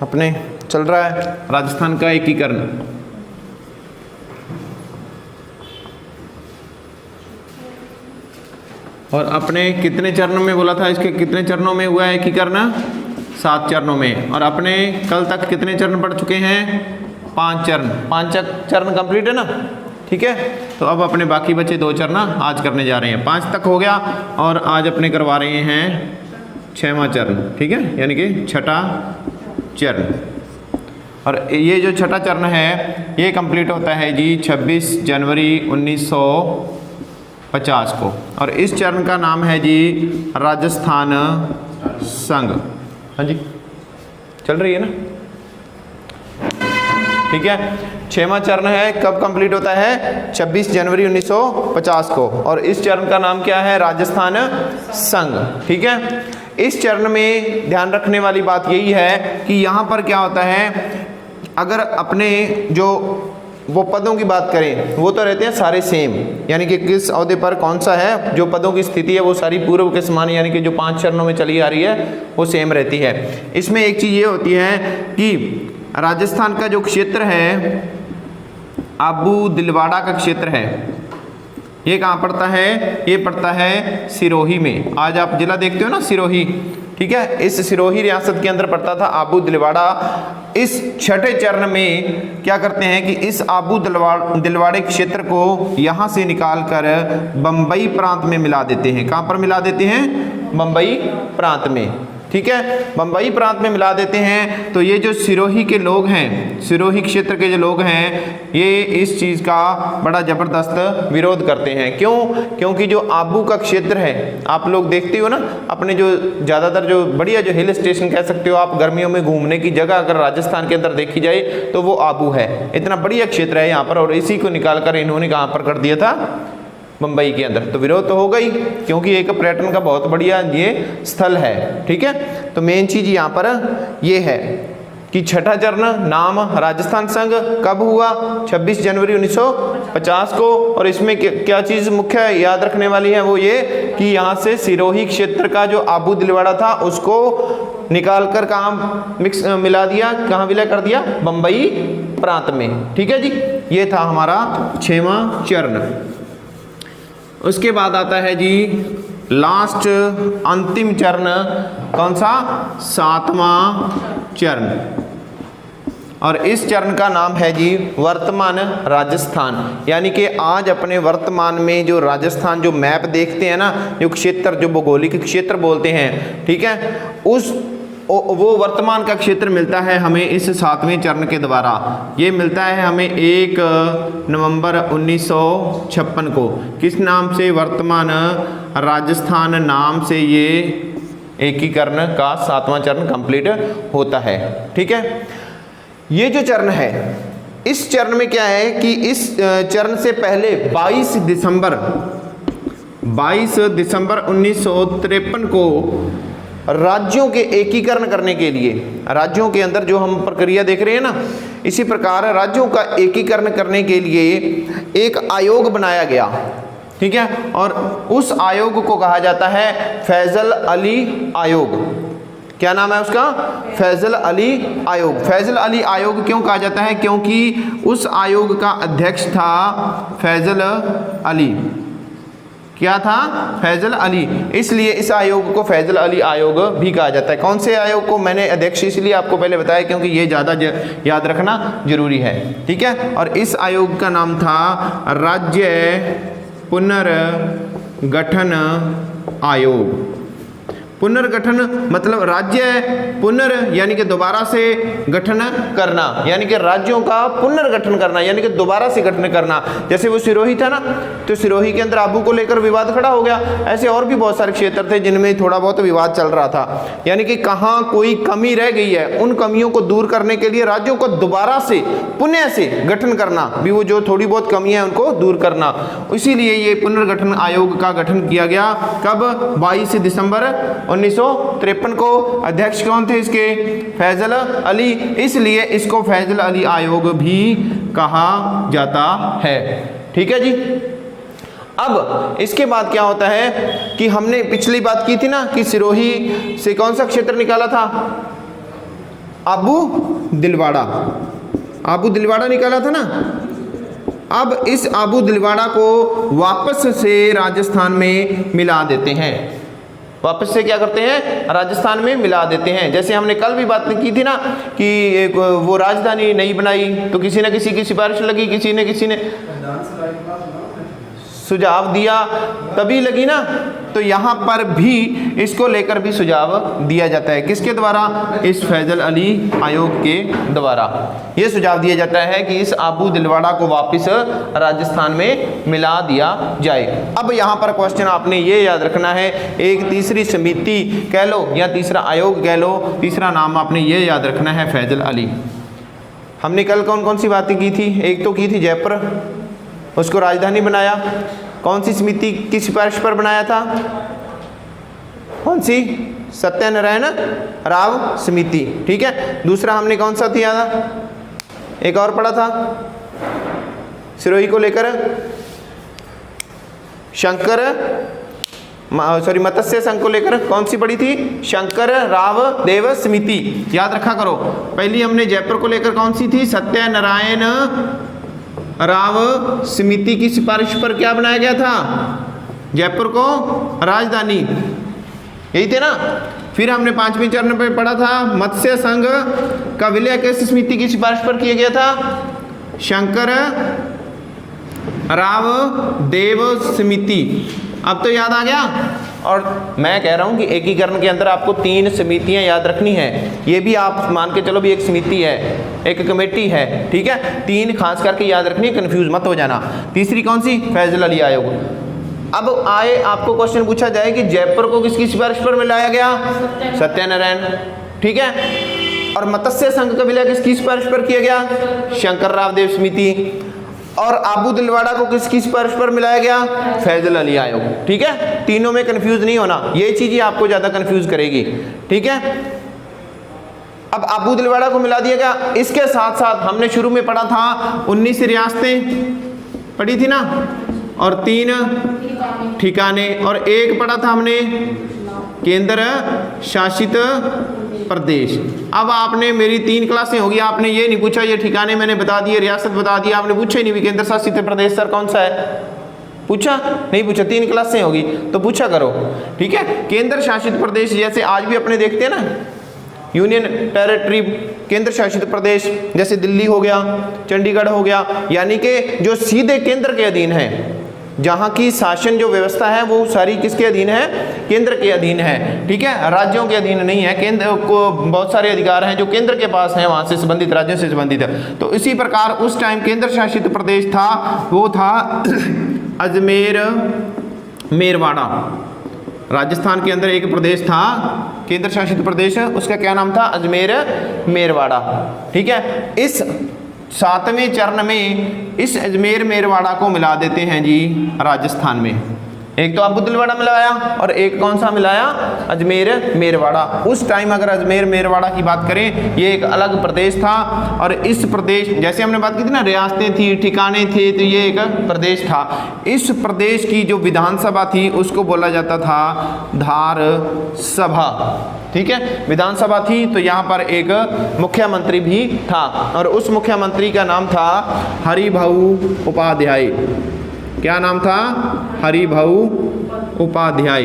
अपने चल रहा है राजस्थान का एकीकरण। और अपने कितने चरणों में बोला था, इसके कितने चरणों में हुआ है एकीकरण? 7 चरणों में। और अपने कल तक कितने चरण पढ़ चुके हैं? 5 चरण। 5 चरण कंप्लीट है ना, ठीक है। तो अब अपने बाकी बचे 2 चरण आज करने जा रहे हैं। 5 तक हो गया और आज अपने करवा रहे हैं 6वां चरण, ठीक है, यानी कि 6ठा चरण। और ये जो 6ठा चरण है ये कंप्लीट होता है जी 26 जनवरी 1950 को। और इस चरण का नाम है जी राजस्थान संघ। हाँ जी, चल रही है ना, ठीक है। 6वां चरण है, कब कंप्लीट होता है? 26 जनवरी 1950 को। और इस चरण का नाम क्या है? राजस्थान संघ, ठीक है। इस चरण में ध्यान रखने वाली बात यही है कि यहाँ पर क्या होता है, अगर अपने जो वो पदों की बात करें वो तो रहते हैं सारे सेम, यानी कि किस ओहदे पर कौन सा है, जो पदों की स्थिति है वो सारी पूर्व के समान, यानी कि जो 5 चरणों में चली आ रही है वो सेम रहती है। इसमें एक चीज़ ये होती है कि राजस्थान का जो क्षेत्र है आबू दिलवाड़ा का क्षेत्र है, ये कहाँ पड़ता है? ये पड़ता है सिरोही में। आज आप जिला देखते हो ना सिरोही, ठीक है, इस सिरोही रियासत के अंदर पड़ता था आबू दिलवाड़ा। इस 6ठे चरण में क्या करते हैं कि इस आबू दिलवाड़े क्षेत्र को यहाँ से निकाल कर बम्बई प्रांत में मिला देते हैं। कहाँ पर मिला देते हैं? बम्बई प्रांत में, ठीक है, बम्बई प्रांत में मिला देते हैं। तो ये जो सिरोही के लोग हैं, सिरोही क्षेत्र के जो लोग हैं, ये इस चीज़ का बड़ा ज़बरदस्त विरोध करते हैं। क्यों? क्योंकि जो आबू का क्षेत्र है, आप लोग देखते हो ना, अपने जो ज़्यादातर जो बढ़िया जो हिल स्टेशन कह सकते हो आप, गर्मियों में घूमने की जगह अगर राजस्थान के अंदर देखी जाए तो वो आबू है। इतना बढ़िया क्षेत्र है यहाँ पर, और इसी को निकाल कर इन्होंने कहाँ पर कर दिया था? बम्बई के अंदर। तो विरोध तो हो गई, क्योंकि एक पर्यटन का बहुत बढ़िया ये स्थल है, ठीक है। तो मेन चीज़ यहाँ पर ये है कि 6ठा चरण नाम राजस्थान संघ कब हुआ? 26 जनवरी 1950 को। और इसमें क्या चीज़ मुख्य याद रखने वाली है वो ये कि यहाँ से सिरोही क्षेत्र का जो आबू दिलवाड़ा था उसको निकाल कर कहाँ मिला दिया, कहाँ विलय कर दिया? बम्बई प्रांत में, ठीक है जी। ये था हमारा 6वां चरण। उसके बाद आता है जी लास्ट अंतिम चरण, कौन सा? 7वां चरण। और इस चरण का नाम है जी वर्तमान राजस्थान। यानी कि आज अपने वर्तमान में जो राजस्थान जो मैप देखते हैं ना, जो क्षेत्र, जो भौगोलिक क्षेत्र बोलते हैं, ठीक है, वो वर्तमान का क्षेत्र मिलता है हमें इस 7वें चरण के द्वारा। ये मिलता है हमें 1 नवंबर 1956 को। किस नाम से? वर्तमान राजस्थान नाम से ये एकीकरण का 7वां चरण कंप्लीट होता है, ठीक है। ये जो चरण है, इस चरण में क्या है कि इस चरण से पहले 22 दिसंबर 1953 को राज्यों के एकीकरण करने के लिए, राज्यों के अंदर जो हम प्रक्रिया देख रहे हैं ना, इसी प्रकार राज्यों का एकीकरण करने के लिए एक आयोग बनाया गया, ठीक है। और उस आयोग को कहा जाता है फैजल अली आयोग। क्या नाम है उसका? फैजल अली आयोग। फैजल अली आयोग क्यों कहा जाता है? क्योंकि उस आयोग का अध्यक्ष था फैजल अली। क्या था? फैजल अली। इसलिए इस आयोग को फैजल अली आयोग भी कहा जाता है। कौन से आयोग को? मैंने अध्यक्ष इसलिए आपको पहले बताया क्योंकि ये ज़्यादा याद रखना जरूरी है, ठीक है। और इस आयोग का नाम था राज्य पुनर्गठन आयोग। पुनर्गठन मतलब राज्य पुनर् यानी कि दोबारा से गठन करना, यानी कि राज्यों का पुनर्गठन करना, यानी कि दोबारा से गठन करना। जैसे वो सिरोही था ना, तो सिरोही के अंदर आबू को लेकर विवाद खड़ा हो गया। ऐसे और भी बहुत सारे क्षेत्र थे जिनमें थोड़ा बहुत विवाद चल रहा था, यानी कि कहाँ कोई कमी रह गई है, उन कमियों को दूर करने के लिए राज्यों को दोबारा से पुनः से गठन करना, भी वो जो थोड़ी बहुत कमियां हैं उनको दूर करना। इसीलिए ये पुनर्गठन आयोग का गठन किया गया। कब? 22 दिसंबर 1953 को। अध्यक्ष कौन थे इसके? फैजल अली। इसलिए इसको फैजल अली आयोग भी कहा जाता है, ठीक है जी। अब इसके बाद क्या होता है कि हमने पिछली बात की थी ना कि सिरोही से कौन सा क्षेत्र निकाला था? आबू दिलवाड़ा, आबू दिलवाड़ा निकाला था ना। अब इस आबू दिलवाड़ा को वापस से राजस्थान में मिला देते हैं, वापस से क्या करते हैं, राजस्थान में मिला देते हैं। जैसे हमने कल भी बात की थी ना कि वो राजधानी नहीं बनाई तो किसी न किसी की सिफारिश लगी, किसी ने सुझाव दिया तभी लगी ना। तो यहाँ पर भी इसको लेकर भी सुझाव दिया जाता है, किसके द्वारा, इस फैजल अली आयोग के द्वारा ये सुझाव दिया जाता है कि इस आबू दिलवाड़ा को वापस राजस्थान में मिला दिया जाए। अब यहाँ पर क्वेश्चन आपने ये याद रखना है, एक तीसरी समिति कह लो या तीसरा आयोग कह लो, तीसरा नाम आपने ये याद रखना है फैजल अली। हमने कल कौन कौन सी बातें की थी, एक तो की थी जयपुर, उसको राजधानी बनाया, कौन सी समिति की सिफारिश पर बनाया था, कौन सी, सत्यनारायण राव समिति, ठीक है। दूसरा हमने कौन सा किया था, एक और पढ़ा था सिरोही को लेकर, शंकर मत्स्य संघ को लेकर कौन सी पढ़ी थी, शंकर राव देव समिति, याद रखा करो। पहली हमने जयपुर को लेकर कौन सी थी, सत्यनारायण राव समिति की सिफारिश पर क्या बनाया गया था, जयपुर को राजधानी, यही थे ना। फिर हमने 5वें चरण पे पढ़ा था मत्स्य संघ का विलय किस समिति की सिफारिश पर किया गया था, शंकर राव देव समिति। अब तो याद आ गया। और मैं कह रहा हूं कि एकीकरण के अंदर आपको 3 समितियां याद रखनी है, ये भी आप मान के चलो भी एक समिति है, एक कमेटी है, ठीक है। 3 खास करके याद रखनी है, कंफ्यूज मत हो जाना। तीसरी कौन सी, फैजल अली आयोग। अब आए आपको क्वेश्चन पूछा जाए कि जयपुर को किसकी सिफारिश पर मिलाया गया, सत्यनारायण, ठीक है। और मत्स्य संघ का विलय किसकी सिफारिश पर किया गया, शंकर राव देव समिति। और आबू दिलवाड़ा को किसकी सिफारिश पर मिलाया गया, फैजल अली आयोग, ठीक है। तीनों में कंफ्यूज नहीं होना, ये चीजें आपको ज्यादा कंफ्यूज करेगी, ठीक है। अब आबू दिलवाड़ा को मिला दिया गया। इसके साथ साथ हमने शुरू में पढ़ा था 19 रियासतें पढ़ी थी ना, और 3 ठिकाने, और एक पढ़ा था हमने केंद्र शासित प्रदेश। अब आपने मेरी 3 क्लासें होगी, आपने ये नहीं पूछा, ये ठिकाने मैंने बता दिए, रियासत बता दिया, आपने पूछा ही नहीं भी केंद्र शासित प्रदेश सर कौन सा है, पूछा नहीं, पूछा। 3 क्लासें होगी तो पूछा करो, ठीक है। केंद्र शासित प्रदेश जैसे आज भी अपने देखते हैं ना, यूनियन टेरिटरी, केंद्र शासित प्रदेश, जैसे दिल्ली हो गया, चंडीगढ़ हो गया, यानी कि जो सीधे केंद्र के अधीन है, जहाँ की शासन जो व्यवस्था है वो सारी किसके अधीन है, केंद्र के अधीन है, ठीक है, राज्यों के अधीन नहीं है। केंद्र को बहुत सारे अधिकार हैं जो केंद्र के पास हैं, वहाँ से संबंधित, राज्यों से संबंधित है। तो इसी प्रकार उस टाइम केंद्र शासित प्रदेश था, वो था अजमेर मेरवाड़ा। राजस्थान के अंदर एक प्रदेश था केंद्र शासित प्रदेश, उसका क्या नाम था, अजमेर मेरवाड़ा, ठीक है। इस 7वें चरण में इस अजमेर मेरवाड़ा को मिला देते हैं जी राजस्थान में। एक तो आबू दिलवाड़ा मिलाया और एक कौन सा मिलाया, अजमेर मेरवाड़ा। उस टाइम अगर अजमेर मेरवाड़ा की बात करें, ये एक अलग प्रदेश था, और इस प्रदेश, जैसे हमने बात की थी ना, रियासतें थी, ठिकाने थे, तो ये एक प्रदेश था। इस प्रदेश की जो विधानसभा थी उसको बोला जाता था धार सभा, ठीक है, विधानसभा थी। तो यहाँ पर एक मुख्यमंत्री भी था, और उस मुख्यमंत्री का नाम था हरिभाऊ उपाध्याय। क्या नाम था, हरिभाऊ उपाध्याय।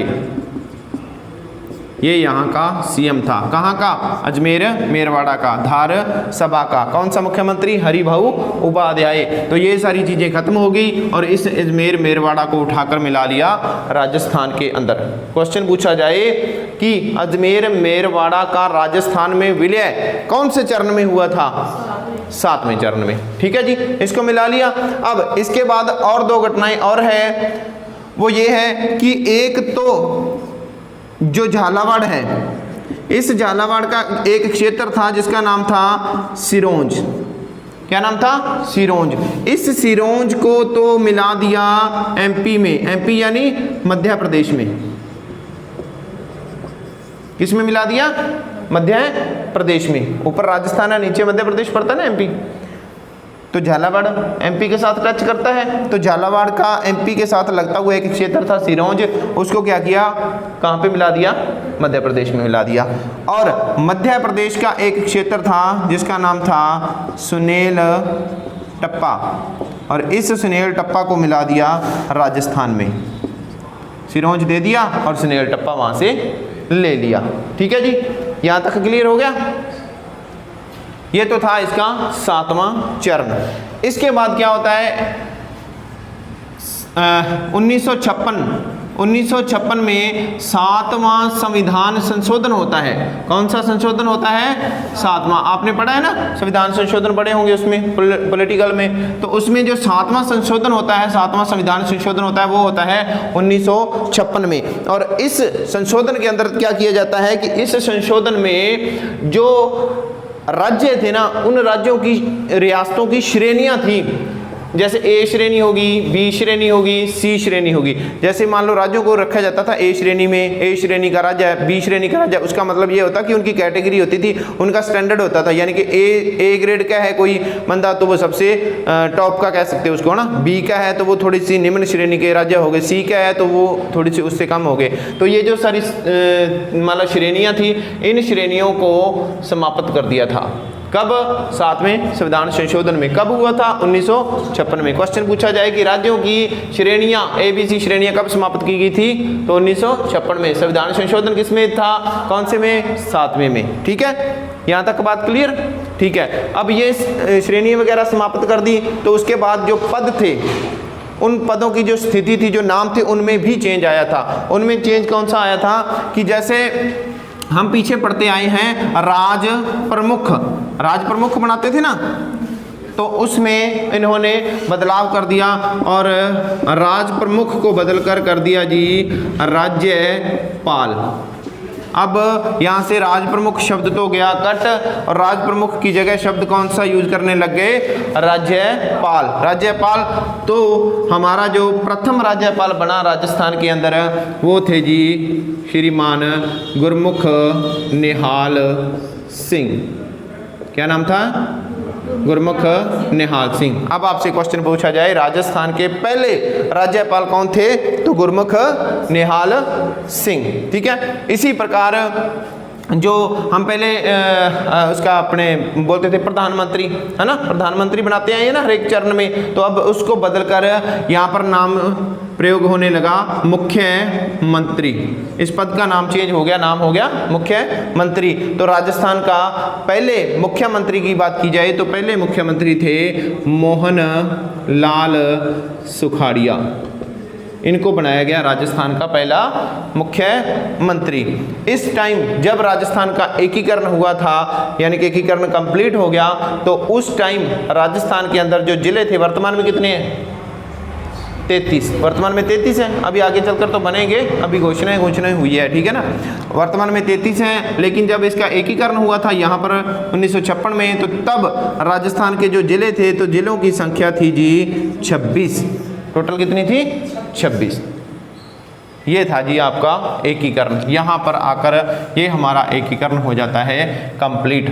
ये यहाँ का सीएम था, कहाँ का, अजमेर मेरवाड़ा का, धार सभा का। कौन सा मुख्यमंत्री, हरिभाऊ उपाध्याय। तो ये सारी चीजें खत्म हो गई और इस अजमेर मेरवाड़ा को उठाकर मिला लिया राजस्थान के अंदर। क्वेश्चन पूछा जाए कि अजमेर मेरवाड़ा का राजस्थान में विलय कौन से चरण में हुआ था, 7वें चरण में, ठीक है जी, इसको मिला लिया। अब इसके बाद और 2 घटनाएं और है, वो ये है कि एक तो जो झालावाड़ है, इस झालावाड़ का एक क्षेत्र था जिसका नाम था सिरोंज। क्या नाम था, सिरोंज। इस सिरोंज को तो मिला दिया एमपी में, एमपी यानी मध्य प्रदेश में। किस में मिला दिया, मध्य प्रदेश में। ऊपर राजस्थान है, नीचे मध्य प्रदेश पड़ता है ना, एमपी। तो झालावाड़ एमपी के साथ टच करता है, तो झालावाड़ का एमपी के साथ लगता हुआ एक क्षेत्र था सिरोंज, उसको क्या किया, कहाँ पे मिला दिया, मध्य प्रदेश में मिला दिया। और मध्य प्रदेश का एक क्षेत्र था जिसका नाम था सुनेल टप्पा, और इस सुनेल टप्पा को मिला दिया राजस्थान में, सिरोंज दे दिया और सुनेल टप्पा वहां से ले लिया। ठीक है जी, यहां तक क्लियर हो गया। ये तो था इसका 7वां चरण। इसके बाद क्या होता है, 1956 में 7वां संविधान संशोधन होता है। कौन सा संशोधन होता है, 7वां। आपने पढ़ा है ना, संविधान संशोधन पढ़े होंगे उसमें पॉलिटिकल में, तो उसमें जो 7वां संशोधन होता है, 7वां संविधान संशोधन होता है, वो होता है 1956 में। और इस संशोधन के अंदर क्या किया जाता है कि इस संशोधन में जो राज्य थे ना, उन राज्यों की, रियासतों की श्रेणियां थी, जैसे ए श्रेणी होगी, बी श्रेणी होगी, सी श्रेणी होगी। जैसे मान लो राज्यों को रखा जाता था ए श्रेणी में, ए श्रेणी का राज्य है, बी श्रेणी का राज्य है, उसका मतलब ये होता कि उनकी कैटेगरी होती थी, उनका स्टैंडर्ड होता था, यानी कि ए ग्रेड का है कोई बंदा तो वो सबसे टॉप का कह सकते हैं उसको ना, बी का है तो वो थोड़ी सी निम्न श्रेणी के राज्य हो गए, सी का है तो वो थोड़ी सी उससे कम हो गए। तो ये जो सारी मतलब श्रेणियाँ थी, इन श्रेणियों को समाप्त कर दिया था। कब, 7वें संविधान संशोधन में। कब हुआ था, 1956 में। क्वेश्चन पूछा जाए कि राज्यों की श्रेणियां, ABC श्रेणियां कब समाप्त की गई थी, तो 1956 में। संविधान संशोधन किसमें था, कौन से में, 7वें में। ठीक है, यहाँ तक बात क्लियर। ठीक है, अब ये श्रेणी वगैरह समाप्त कर दी, तो उसके बाद जो पद थे, उन पदों की जो स्थिति थी, जो नाम थे, उनमें भी चेंज आया था। उनमें चेंज कौन सा आया था कि जैसे हम पीछे पढ़ते आए हैं, राज प्रमुख बनाते थे ना, तो उसमें इन्होंने बदलाव कर दिया और राज प्रमुख को बदल कर दिया जी राज्यपाल। अब यहाँ से राज प्रमुख शब्द तो गया कट, और राज प्रमुख की जगह शब्द कौन सा यूज करने लग गए, राज्यपाल। तो हमारा जो प्रथम राज्यपाल बना राजस्थान के अंदर, वो थे जी श्रीमान गुरमुख निहाल सिंह। क्या नाम था, गुरमुख निहाल सिंह। अब आपसे क्वेश्चन पूछा जाए, राजस्थान के पहले राज्यपाल कौन थे, तो गुरमुख निहाल सिंह। ठीक है, इसी प्रकार जो हम पहले उसका अपने बोलते थे प्रधानमंत्री, है ना, प्रधानमंत्री बनाते हैं ना हर एक चरण में, तो अब उसको बदलकर यहाँ पर नाम प्रयोग होने लगा मुख्यमंत्री। इस पद का नाम चेंज हो गया, नाम हो गया मुख्यमंत्री। तो राजस्थान का पहले मुख्यमंत्री की बात की जाए तो पहले मुख्यमंत्री थे मोहन लाल सुखाड़िया। इनको बनाया गया राजस्थान का पहला मुख्यमंत्री। इस टाइम जब राजस्थान का एकीकरण हुआ था, यानी कि एकीकरण कंप्लीट हो गया, तो उस टाइम राजस्थान के अंदर जो जिले थे, वर्तमान में कितने हैं, 33, वर्तमान में 33 हैं। अभी आगे चलकर तो बनेंगे, अभी घोषणाएं हुई है, ठीक है ना। वर्तमान में 33 हैं, लेकिन जब इसका एकीकरण हुआ था यहाँ पर 1956 में, तो तब राजस्थान के जो जिले थे, तो जिलों की संख्या थी जी 26। टोटल कितनी थी, 26। ये था जी आपका एकीकरण। यहाँ पर आकर ये हमारा एकीकरण हो जाता है कंप्लीट।